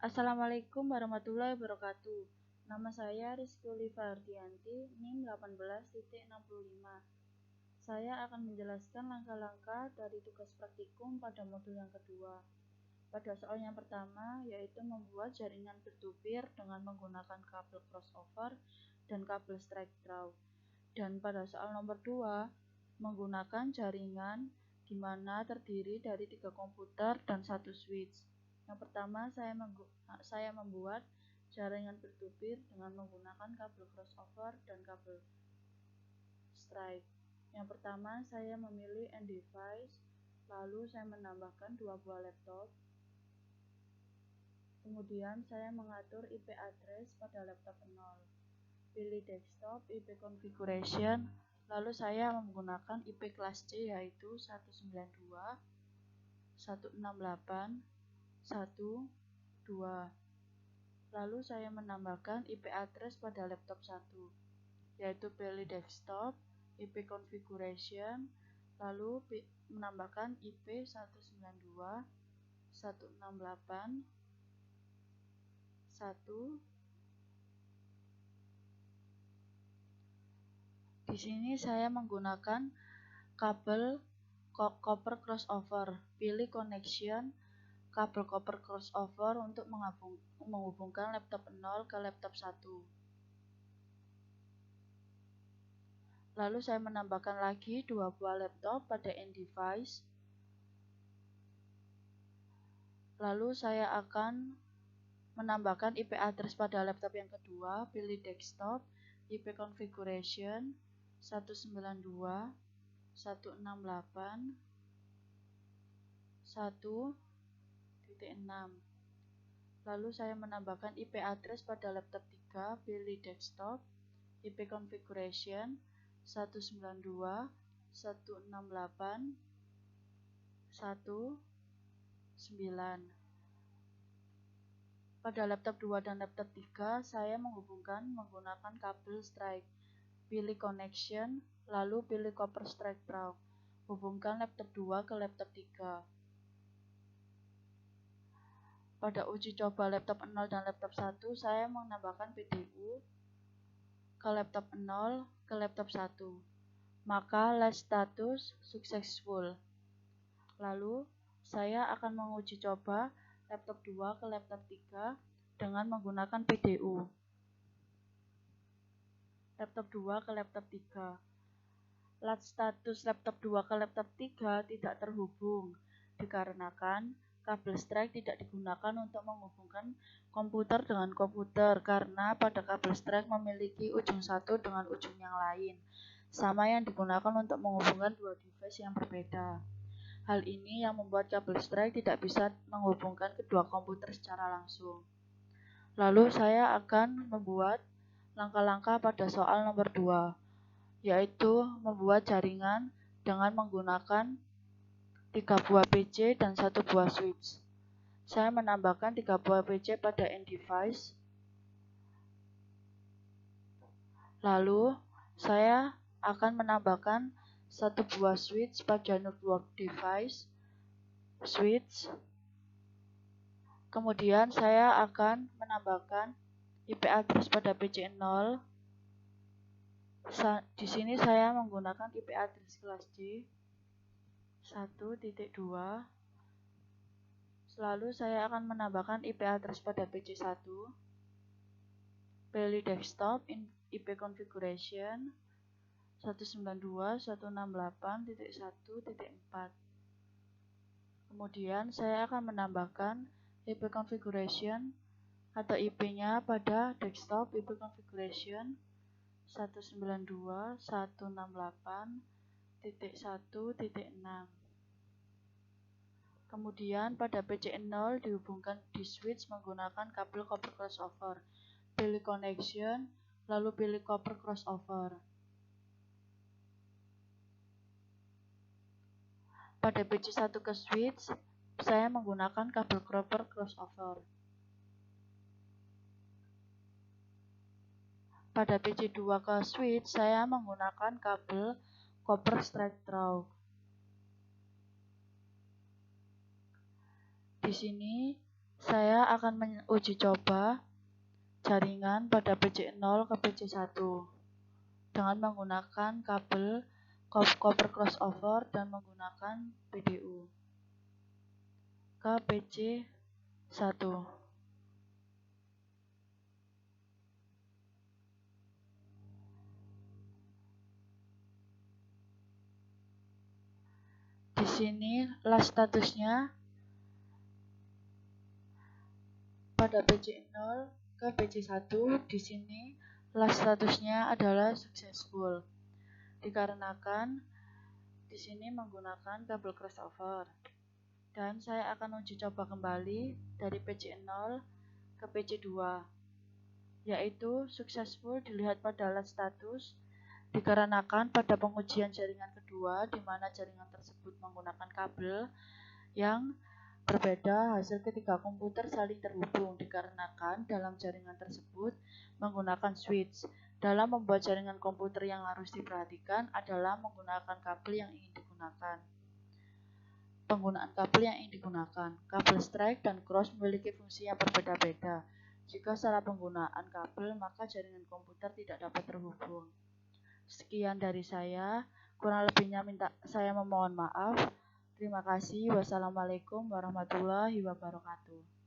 Assalamualaikum warahmatullahi wabarakatuh. Nama saya Rizky Oliva Ardianti, NIM 18.65. Saya akan menjelaskan langkah-langkah dari tugas praktikum pada modul yang kedua. Pada soal yang pertama, yaitu membuat jaringan bertubir dengan menggunakan kabel crossover dan kabel strike draw. Dan pada soal nomor 2, menggunakan jaringan di mana terdiri dari 3 komputer dan 1 switch. Yang pertama, saya membuat jaringan bertubir dengan menggunakan kabel crossover dan kabel strike. Yang pertama, saya memilih end device, lalu saya menambahkan 2 buah laptop. Kemudian saya mengatur IP address pada laptop 0. Pilih desktop, IP configuration, lalu saya menggunakan IP kelas C yaitu 192.168.1.2. Lalu saya menambahkan IP address pada laptop 1, yaitu pilih desktop, IP configuration, lalu menambahkan IP 192.168.1. Di sini saya menggunakan kabel copper crossover. Pilih connection kabel copper crossover untuk menghubungkan laptop 0 ke laptop 1. Lalu saya menambahkan lagi 2 buah laptop pada end device. Lalu saya akan menambahkan IP address pada laptop yang kedua. Pilih desktop, IP configuration 192.168.1.6. Lalu saya menambahkan IP address pada laptop 3, pilih desktop, IP configuration 192.168.1.9. Pada laptop 2 dan laptop 3, saya menghubungkan menggunakan kabel strike. Pilih connection, lalu pilih copper strike draw. Hubungkan laptop 2 ke laptop 3. Pada uji coba laptop 0 dan laptop 1, saya menambahkan PDU ke laptop 0 ke laptop 1. Maka last status successful. Lalu, saya akan menguji coba laptop 2 ke laptop 3 dengan menggunakan PDU. Laptop 2 ke laptop 3. Last status laptop 2 ke laptop 3 tidak terhubung dikarenakan kabel strike tidak digunakan untuk menghubungkan komputer dengan komputer karena pada kabel strike memiliki ujung satu dengan ujung yang lain, sama yang digunakan untuk menghubungkan 2 device yang berbeda. Hal ini yang membuat kabel strike tidak bisa menghubungkan kedua komputer secara langsung. Lalu saya akan membuat langkah-langkah pada soal nomor 2, yaitu membuat jaringan dengan menggunakan 3 buah PC dan 1 buah switch. Saya menambahkan 3 buah PC pada end device. Lalu, saya akan menambahkan 1 buah switch pada network device, switch. Kemudian saya akan menambahkan IP address pada PC 0. Di sini saya menggunakan IP address kelas C 1.2. Lalu saya akan menambahkan IP address pada PC 1. Pilih desktop, IP configuration 192.168.1.4. Kemudian saya akan menambahkan IP configuration atau IP-nya pada desktop, IP configuration 192.168.1.6. Kemudian pada PC 0 dihubungkan di switch menggunakan kabel copper crossover. Pilih connection, lalu pilih copper crossover. Pada PC 1 ke switch, saya menggunakan kabel copper crossover. Pada PC 2 ke switch, saya menggunakan kabel copper strike draw. Di sini Saya akan menguji coba jaringan pada PC0 ke PC1 dengan menggunakan kabel copper crossover dan menggunakan PDU ke PC1. Di sini las statusnya pada PC0 ke PC1. Di sini las statusnya adalah successful dikarenakan di sini menggunakan kabel crossover. Dan saya akan uji coba kembali dari PC0 ke PC2, yaitu successful dilihat pada las status dikarenakan pada pengujian jaringan kedua di mana jaringan tersebut menggunakan kabel yang berbeda, hasil ketiga komputer saling terhubung dikarenakan dalam jaringan tersebut menggunakan switch. Dalam membuat jaringan komputer yang harus diperhatikan adalah menggunakan kabel yang ingin digunakan. Penggunaan kabel yang ingin digunakan. Kabel strike dan cross memiliki fungsi yang berbeda-beda. Jika salah penggunaan kabel, maka jaringan komputer tidak dapat terhubung. Sekian dari saya, kurang lebihnya saya memohon maaf. Terima kasih. Wassalamualaikum warahmatullahi wabarakatuh.